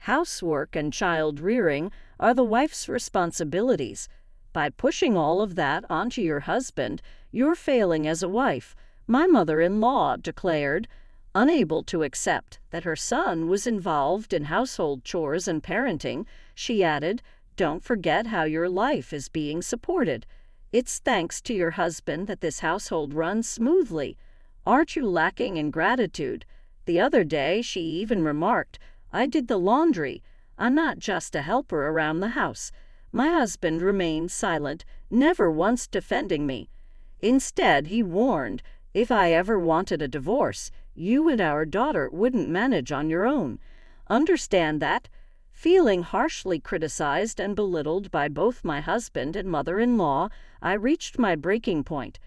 Housework and child rearing are the wife's responsibilities. By pushing all of that onto your husband, you're failing as a wife, my mother-in-law declared. Unable to accept that her son was involved in household chores and parenting, she added, "Don't forget how your life is being supported. It's thanks to your husband that this household runs smoothly. Aren't you lacking in gratitude?" The other day, she even remarked, "I did the laundry. I'm not just a helper around the house." My husband remained silent, never once defending me. Instead, he warned, "If I ever wanted a divorce, you and our daughter wouldn't manage on your own. Understand that?" Feeling harshly criticized and belittled by both my husband and mother-in-law, I reached my breaking point.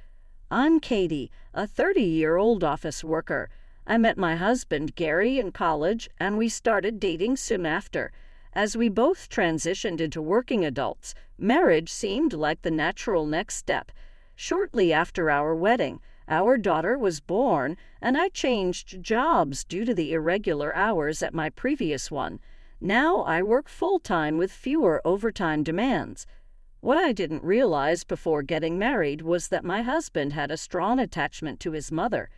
I'm Katie, a 30-year-old office worker. I met my husband, Gary, in college, and we started dating soon after. As we both transitioned into working adults, marriage seemed like the natural next step. Shortly after our wedding, our daughter was born, and I changed jobs due to the irregular hours at my previous one. Now I work full-time with fewer overtime demands. What I didn't realize before getting married was that my husband had a strong attachment to his mother.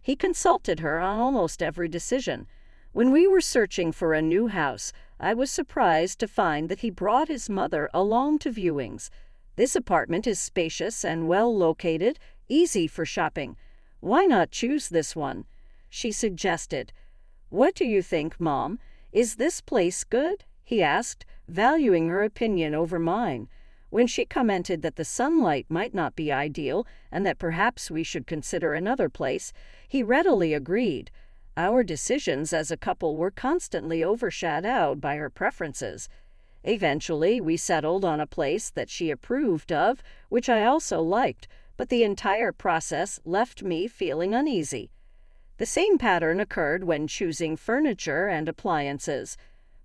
He consulted her on almost every decision. When we were searching for a new house, I was surprised to find that he brought his mother along to viewings. "This apartment is spacious and well located, easy for shopping. Why not choose this one?" she suggested. "What do you think, Mom? Is this place good?" he asked, valuing her opinion over mine. When she commented that the sunlight might not be ideal and that perhaps we should consider another place, he readily agreed. Our decisions as a couple were constantly overshadowed by her preferences. Eventually, we settled on a place that she approved of, which I also liked, but the entire process left me feeling uneasy. The same pattern occurred when choosing furniture and appliances.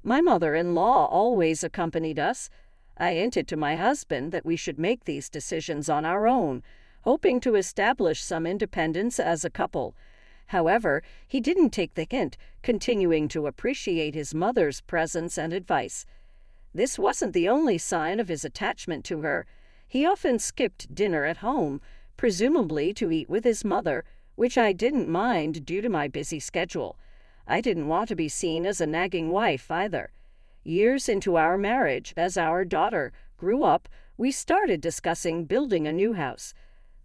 My mother-in-law always accompanied us. I hinted to my husband that we should make these decisions on our own, hoping to establish some independence as a couple. However, he didn't take the hint, continuing to appreciate his mother's presence and advice. This wasn't the only sign of his attachment to her. He often skipped dinner at home, presumably to eat with his mother, which I didn't mind due to my busy schedule. I didn't want to be seen as a nagging wife either. Years into our marriage, as our daughter grew up, we started discussing building a new house.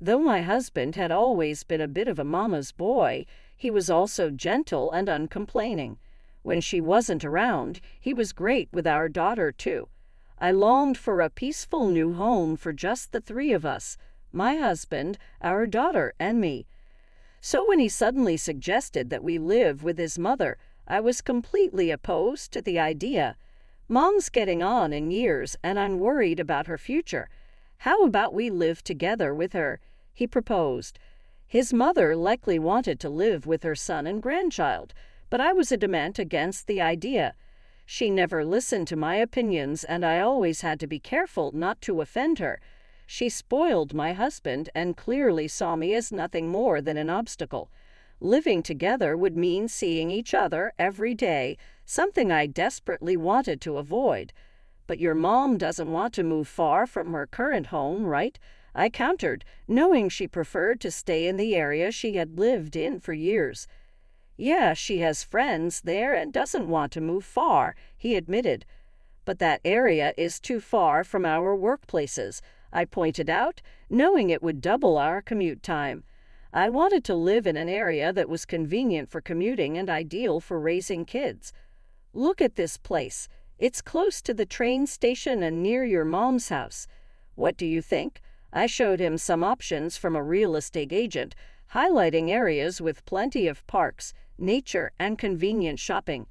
Though my husband had always been a bit of a mama's boy, he was also gentle and uncomplaining. When she wasn't around, he was great with our daughter, too. I longed for a peaceful new home for just the three of us, my husband, our daughter, and me. So when he suddenly suggested that we live with his mother, I was completely opposed to the idea. Mom's getting on in years, and I'm worried about her future. How about we live together with her? He proposed. His mother likely wanted to live with her son and grandchild, but I was adamant against the idea. She never listened to my opinions, and I always had to be careful not to offend her. She spoiled my husband and clearly saw me as nothing more than an obstacle. Living together would mean seeing each other every day, something I desperately wanted to avoid. "But your mom doesn't want to move far from her current home, right?" I countered, knowing she preferred to stay in the area she had lived in for years. "Yeah, she has friends there and doesn't want to move far," he admitted. "But that area is too far from our workplaces," I pointed out, knowing it would double our commute time. I wanted to live in an area that was convenient for commuting and ideal for raising kids. "Look at this place. It's close to the train station and near your mom's house. What do you think?" I showed him some options from a real estate agent, highlighting areas with plenty of parks, nature, and convenient shopping.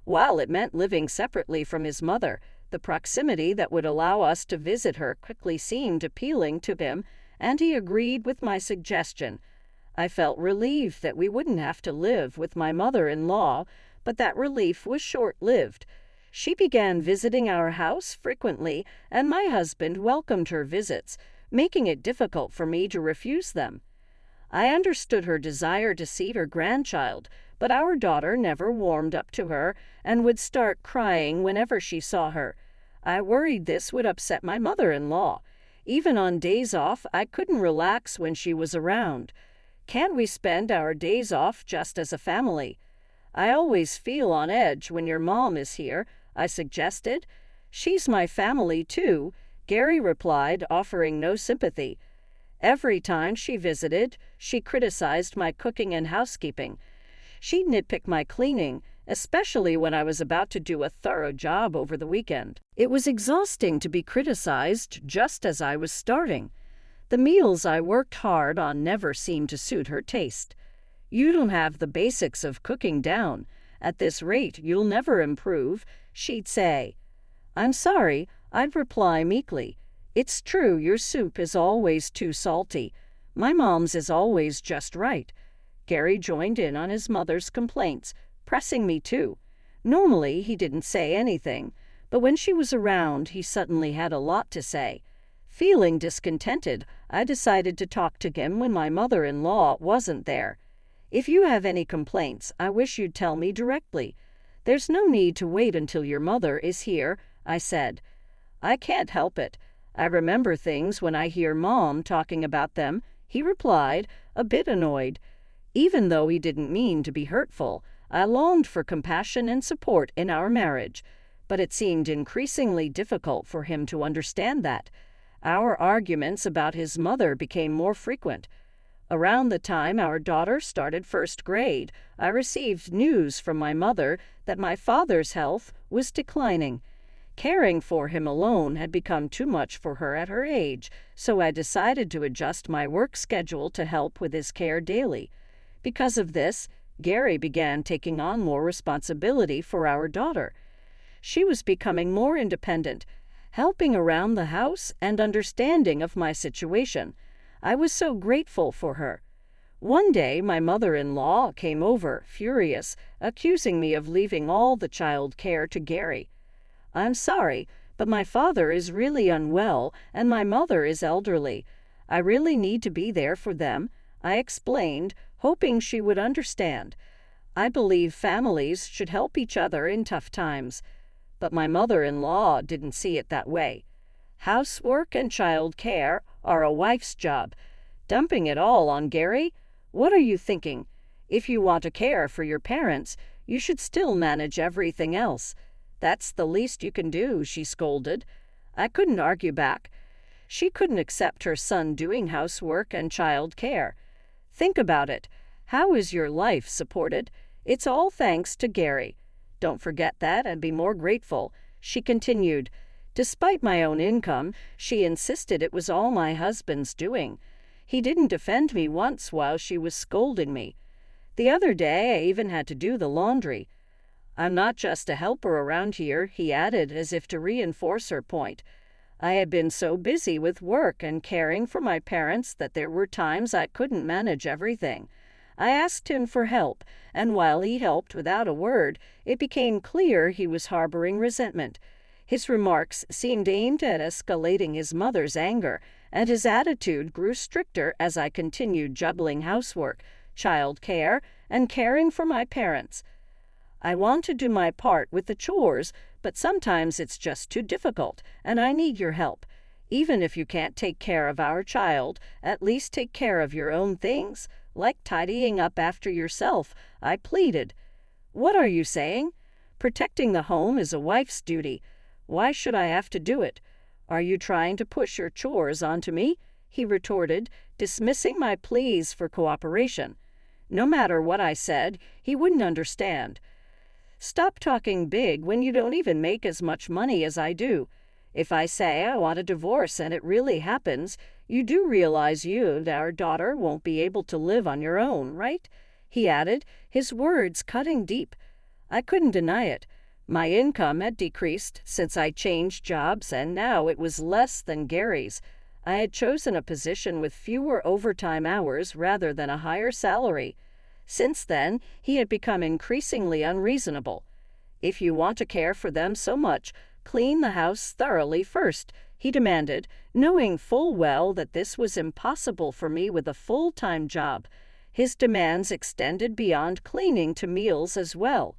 While it meant living separately from his mother, the proximity that would allow us to visit her quickly seemed appealing to him, and he agreed with my suggestion. I felt relieved that we wouldn't have to live with my mother-in-law, but that relief was short-lived. She began visiting our house frequently, and my husband welcomed her visits, making it difficult for me to refuse them. I understood her desire to see her grandchild, but our daughter never warmed up to her and would start crying whenever she saw her. I worried this would upset my mother-in-law. Even on days off, I couldn't relax when she was around. Can't we spend our days off just as a family? I always feel on edge when your mom is here, I suggested. She's my family too, Gary replied, offering no sympathy. Every time she visited, she criticized my cooking and housekeeping. She'd nitpick my cleaning, especially when I was about to do a thorough job over the weekend. It was exhausting to be criticized just as I was starting. The meals I worked hard on never seemed to suit her taste. You don't have the basics of cooking down. At this rate, you'll never improve, she'd say. I'm sorry, I'd reply meekly. It's true your soup is always too salty. My mom's is always just right. Gary joined in on his mother's complaints, pressing me too. Normally, he didn't say anything, but when she was around, he suddenly had a lot to say. Feeling discontented, I decided to talk to him when my mother-in-law wasn't there. If you have any complaints, I wish you'd tell me directly. There's no need to wait until your mother is here, I said. I can't help it. I remember things when I hear Mom talking about them, he replied, a bit annoyed. Even though he didn't mean to be hurtful, I longed for compassion and support in our marriage, but it seemed increasingly difficult for him to understand that. Our arguments about his mother became more frequent. Around the time our daughter started first grade, I received news from my mother that my father's health was declining. Caring for him alone had become too much for her at her age, so I decided to adjust my work schedule to help with his care daily. Because of this, Gary began taking on more responsibility for our daughter. She was becoming more independent, helping around the house and understanding of my situation. I was so grateful for her. One day, my mother-in-law came over, furious, accusing me of leaving all the child care to Gary. I'm sorry, but my father is really unwell and my mother is elderly. I really need to be there for them, I explained, hoping she would understand. I believe families should help each other in tough times. But my mother-in-law didn't see it that way. Housework and child care are a wife's job. Dumping it all on Gary? What are you thinking? If you want to care for your parents, you should still manage everything else. That's the least you can do, she scolded. I couldn't argue back. She couldn't accept her son doing housework and child care. Think about it. How is your life supported? It's all thanks to Gary. Don't forget that and be more grateful, she continued. Despite my own income, she insisted it was all my husband's doing. He didn't defend me once while she was scolding me. The other day, I even had to do the laundry. I'm not just a helper around here, he added, as if to reinforce her point. I had been so busy with work and caring for my parents that there were times I couldn't manage everything. I asked him for help, and while he helped without a word, it became clear he was harboring resentment. His remarks seemed aimed at escalating his mother's anger, and his attitude grew stricter as I continued juggling housework, child care, and caring for my parents. I want to do my part with the chores, but sometimes it's just too difficult, and I need your help. Even if you can't take care of our child, at least take care of your own things, like tidying up after yourself, I pleaded. What are you saying? Protecting the home is a wife's duty. Why should I have to do it? Are you trying to push your chores onto me? He retorted, dismissing my pleas for cooperation. No matter what I said, he wouldn't understand. Stop talking big when you don't even make as much money as I do. If I say I want a divorce and it really happens, you do realize you and our daughter won't be able to live on your own, right? He added, his words cutting deep. I couldn't deny it. My income had decreased since I changed jobs, and now it was less than Gary's. I had chosen a position with fewer overtime hours rather than a higher salary. Since then, he had become increasingly unreasonable. If you want to care for them so much, clean the house thoroughly first, he demanded, knowing full well that this was impossible for me with a full-time job. His demands extended beyond cleaning to meals as well.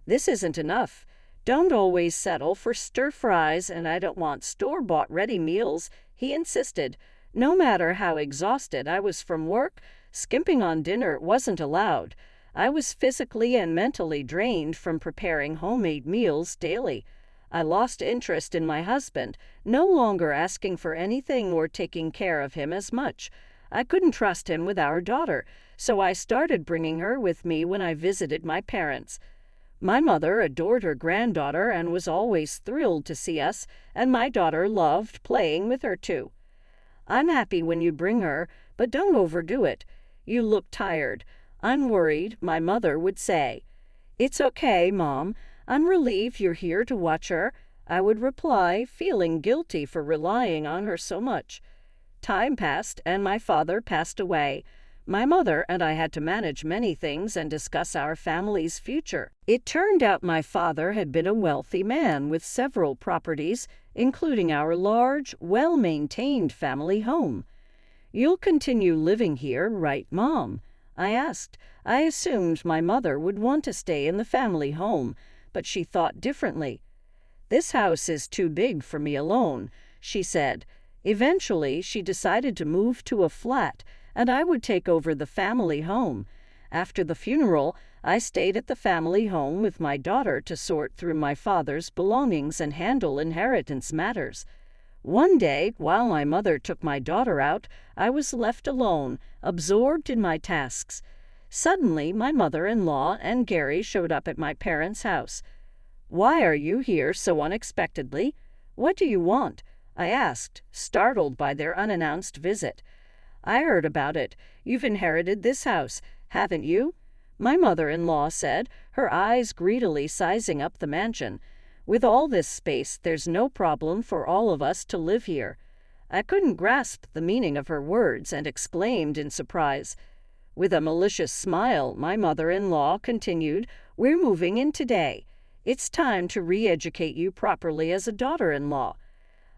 "This isn't enough. Don't always settle for stir-fries, and I don't want store-bought ready meals," he insisted. No matter how exhausted I was from work, skimping on dinner wasn't allowed. I was physically and mentally drained from preparing homemade meals daily. I lost interest in my husband, no longer asking for anything or taking care of him as much. I couldn't trust him with our daughter, so I started bringing her with me when I visited my parents. My mother adored her granddaughter and was always thrilled to see us, and my daughter loved playing with her too. "I'm happy when you bring her, but don't overdo it. You look tired. I'm worried," my mother would say. "It's okay, Mom. I'm relieved you're here to watch her," I would reply, feeling guilty for relying on her so much. Time passed, and my father passed away. My mother and I had to manage many things and discuss our family's future. It turned out my father had been a wealthy man with several properties, including our large, well-maintained family home. "You'll continue living here, right, Mom?" I asked. I assumed my mother would want to stay in the family home, but she thought differently. "This house is too big for me alone," she said. Eventually, she decided to move to a flat, and I would take over the family home. After the funeral, I stayed at the family home with my daughter to sort through my father's belongings and handle inheritance matters. One day, while my mother took my daughter out, I was left alone, absorbed in my tasks. Suddenly, my mother-in-law and Gary showed up at my parents' house. "Why are you here so unexpectedly? What do you want?" I asked, startled by their unannounced visit. "I heard about it. You've inherited this house, haven't you?" my mother-in-law said, her eyes greedily sizing up the mansion. "With all this space, there's no problem for all of us to live here." I couldn't grasp the meaning of her words and exclaimed in surprise. With a malicious smile, my mother-in-law continued, "We're moving in today. It's time to re-educate you properly as a daughter-in-law."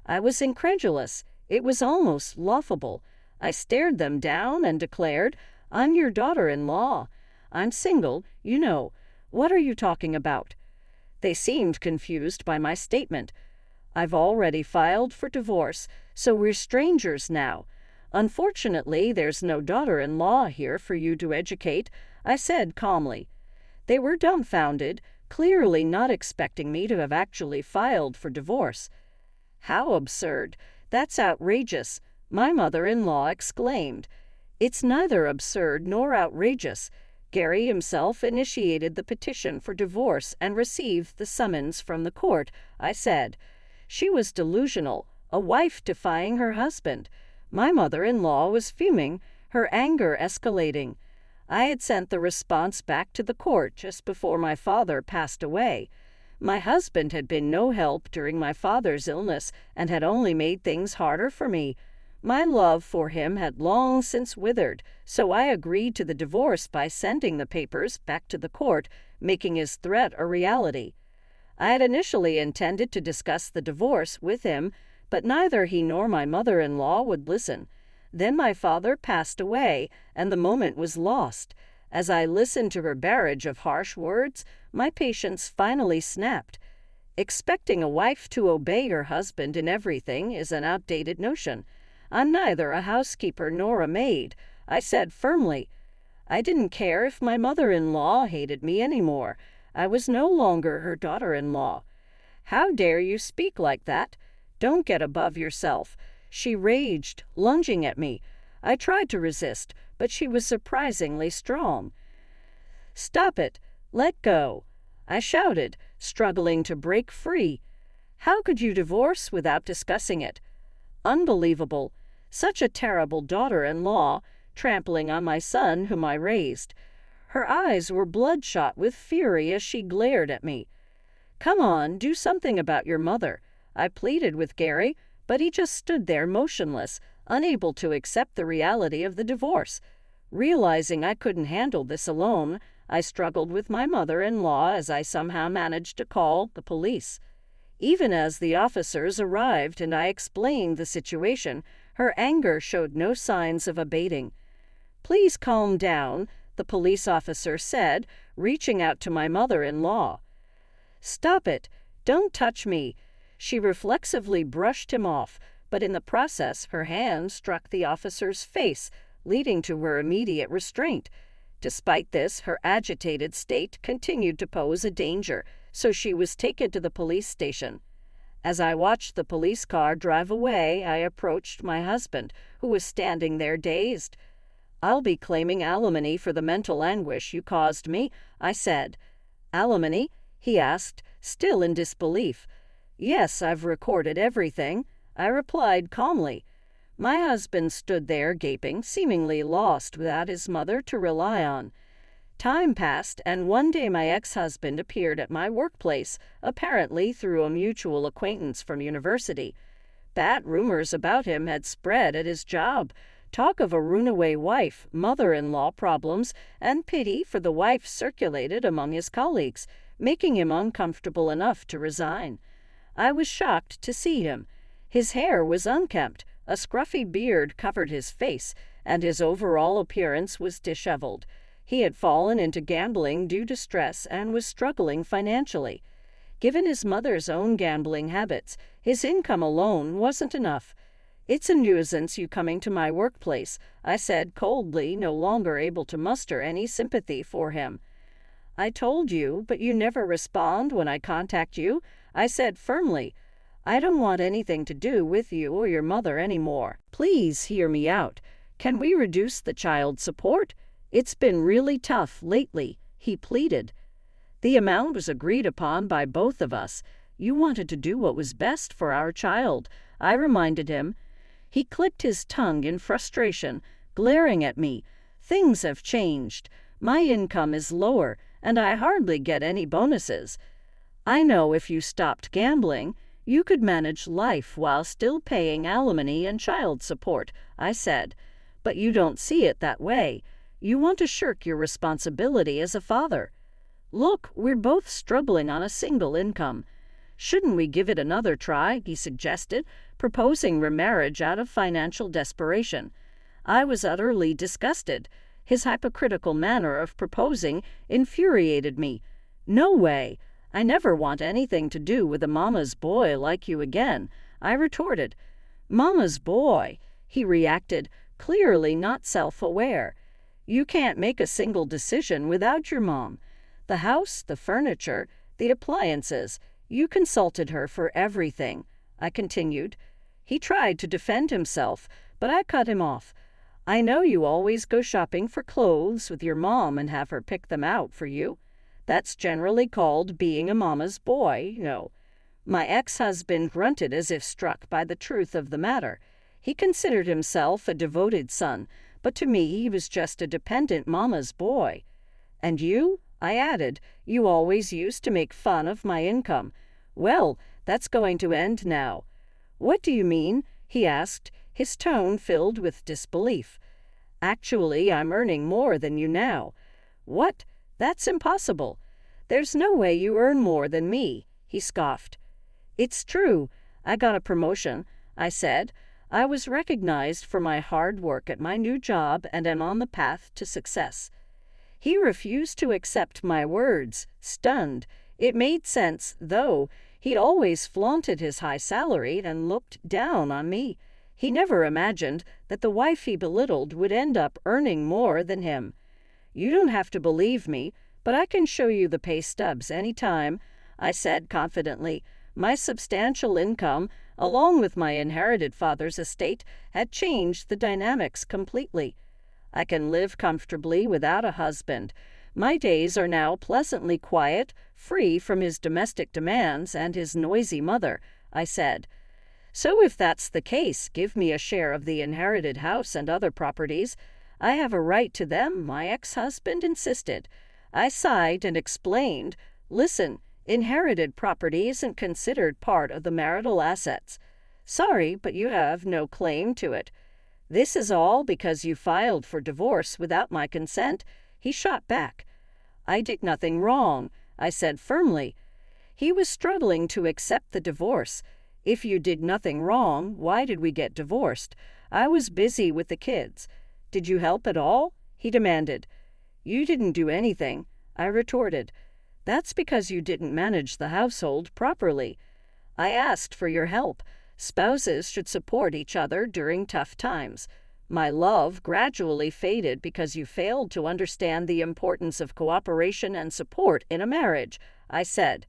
I was incredulous. It was almost laughable. I stared them down and declared, "I'm your daughter-in-law. I'm single, you know. What are you talking about?" They seemed confused by my statement. "I've already filed for divorce, so we're strangers now. Unfortunately, there's no daughter-in-law here for you to educate," I said calmly. They were dumbfounded, clearly not expecting me to have actually filed for divorce. "How absurd! That's outrageous!" my mother-in-law exclaimed. "It's neither absurd nor outrageous. Gary himself initiated the petition for divorce and received the summons from the court," I said. She was delusional, a wife defying her husband. My mother-in-law was fuming, her anger escalating. I had sent the response back to the court just before my father passed away. My husband had been no help during my father's illness and had only made things harder for me. My love for him had long since withered, so I agreed to the divorce by sending the papers back to the court, making his threat a reality. I had initially intended to discuss the divorce with him, but neither he nor my mother-in-law would listen. Then my father passed away, and the moment was lost. As I listened to her barrage of harsh words, my patience finally snapped. Expecting a wife to obey her husband in everything is an outdated notion. "I'm neither a housekeeper nor a maid," I said firmly. I didn't care if my mother-in-law hated me anymore. I was no longer her daughter-in-law. "How dare you speak like that? Don't get above yourself," she raged, lunging at me. I tried to resist, but she was surprisingly strong. "Stop it! Let go!" I shouted, struggling to break free. "How could you divorce without discussing it?" Unbelievable. Such a terrible daughter-in-law, trampling on my son whom I raised. Her eyes were bloodshot with fury as she glared at me. "Come on, do something about your mother," I pleaded with Gary, but he just stood there motionless, unable to accept the reality of the divorce. Realizing I couldn't handle this alone, I struggled with my mother-in-law as I somehow managed to call the police. Even as the officers arrived and I explained the situation, her anger showed no signs of abating. "Please calm down," the police officer said, reaching out to my mother-in-law. "Stop it. Don't touch me." She reflexively brushed him off, but in the process her hand struck the officer's face, leading to her immediate restraint. Despite this, her agitated state continued to pose a danger, so she was taken to the police station. As I watched the police car drive away, I approached my husband, who was standing there dazed. "I'll be claiming alimony for the mental anguish you caused me," I said. "Alimony?" he asked, still in disbelief. "Yes, I've recorded everything," I replied calmly. My husband stood there gaping, seemingly lost without his mother to rely on. Time passed, and one day my ex-husband appeared at my workplace, apparently through a mutual acquaintance from university. Bad rumors about him had spread at his job. Talk of a runaway wife, mother-in-law problems, and pity for the wife circulated among his colleagues, making him uncomfortable enough to resign. I was shocked to see him. His hair was unkempt, a scruffy beard covered his face, and his overall appearance was disheveled. He had fallen into gambling due to stress and was struggling financially. Given his mother's own gambling habits, his income alone wasn't enough. "It's a nuisance you coming to my workplace," I said coldly, no longer able to muster any sympathy for him. "I told you, but you never respond when I contact you," I said firmly. "I don't want anything to do with you or your mother anymore. Please hear me out. Can we reduce the child support? It's been really tough lately," he pleaded. "The amount was agreed upon by both of us. You wanted to do what was best for our child," I reminded him. He clicked his tongue in frustration, glaring at me. "Things have changed. My income is lower, and I hardly get any bonuses. I know if you stopped gambling, you could manage life while still paying alimony and child support," I said. "But you don't see it that way. You want to shirk your responsibility as a father. Look, we're both struggling on a single income. Shouldn't we give it another try?" he suggested, proposing remarriage out of financial desperation. I was utterly disgusted. His hypocritical manner of proposing infuriated me. "No way. I never want anything to do with a mama's boy like you again," I retorted. "Mama's boy," he reacted, clearly not self-aware. "You can't make a single decision without your mom. The house, the furniture, the appliances. You consulted her for everything," I continued. He tried to defend himself, but I cut him off. "I know you always go shopping for clothes with your mom and have her pick them out for you. That's generally called being a mama's boy, you know." My ex-husband grunted as if struck by the truth of the matter. He considered himself a devoted son, but to me he was just a dependent mama's boy. "And you?" I added. "You always used to make fun of my income. Well, that's going to end now." "What do you mean?" he asked, his tone filled with disbelief. "Actually, I'm earning more than you now." "What? That's impossible. There's no way you earn more than me," he scoffed. "It's true. I got a promotion," I said. "I was recognized for my hard work at my new job and am on the path to success." He refused to accept my words, stunned. It made sense, though. He'd always flaunted his high salary and looked down on me. He never imagined that the wife he belittled would end up earning more than him. "You don't have to believe me, but I can show you the pay stubs any time," I said confidently. My substantial income, along with my inherited father's estate, had changed the dynamics completely. I can live comfortably without a husband. My days are now pleasantly quiet, free from his domestic demands and his noisy mother, I said. "So if that's the case, give me a share of the inherited house and other properties. I have a right to them," my ex-husband insisted. I sighed and explained, "Listen, inherited property isn't considered part of the marital assets. Sorry, but you have no claim to it. This is all because you filed for divorce without my consent," he shot back. "I did nothing wrong," I said firmly. He was struggling to accept the divorce. "If you did nothing wrong, why did we get divorced? I was busy with the kids." "Did you help at all?" he demanded. "You didn't do anything," I retorted. "That's because you didn't manage the household properly. I asked for your help. Spouses should support each other during tough times. My love gradually faded because you failed to understand the importance of cooperation and support in a marriage," I said.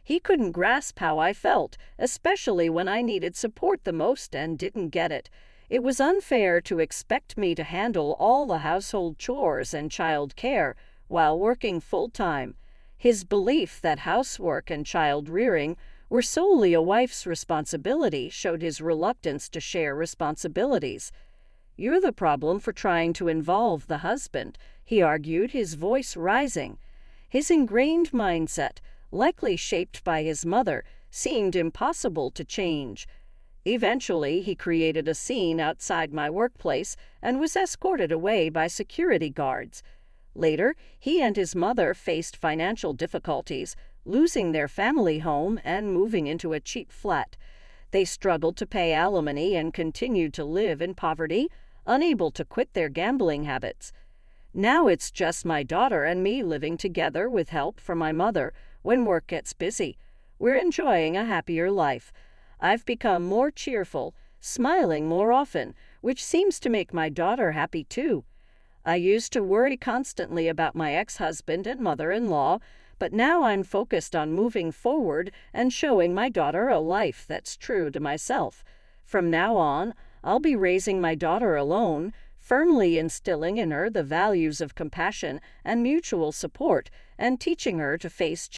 He couldn't grasp how I felt, especially when I needed support the most and didn't get it. It was unfair to expect me to handle all the household chores and child care while working full-time. His belief that housework and child rearing were solely a wife's responsibility showed his reluctance to share responsibilities. "You're the problem for trying to involve the husband," he argued, his voice rising. His ingrained mindset, likely shaped by his mother, seemed impossible to change. Eventually, he created a scene outside my workplace and was escorted away by security guards. Later, he and his mother faced financial difficulties, losing their family home and moving into a cheap flat. They struggled to pay alimony and continued to live in poverty, unable to quit their gambling habits. Now it's just my daughter and me living together with help from my mother when work gets busy. We're enjoying a happier life. I've become more cheerful, smiling more often, which seems to make my daughter happy too. I used to worry constantly about my ex-husband and mother-in-law, but now I'm focused on moving forward and showing my daughter a life that's true to myself. From now on, I'll be raising my daughter alone, firmly instilling in her the values of compassion and mutual support, and teaching her to face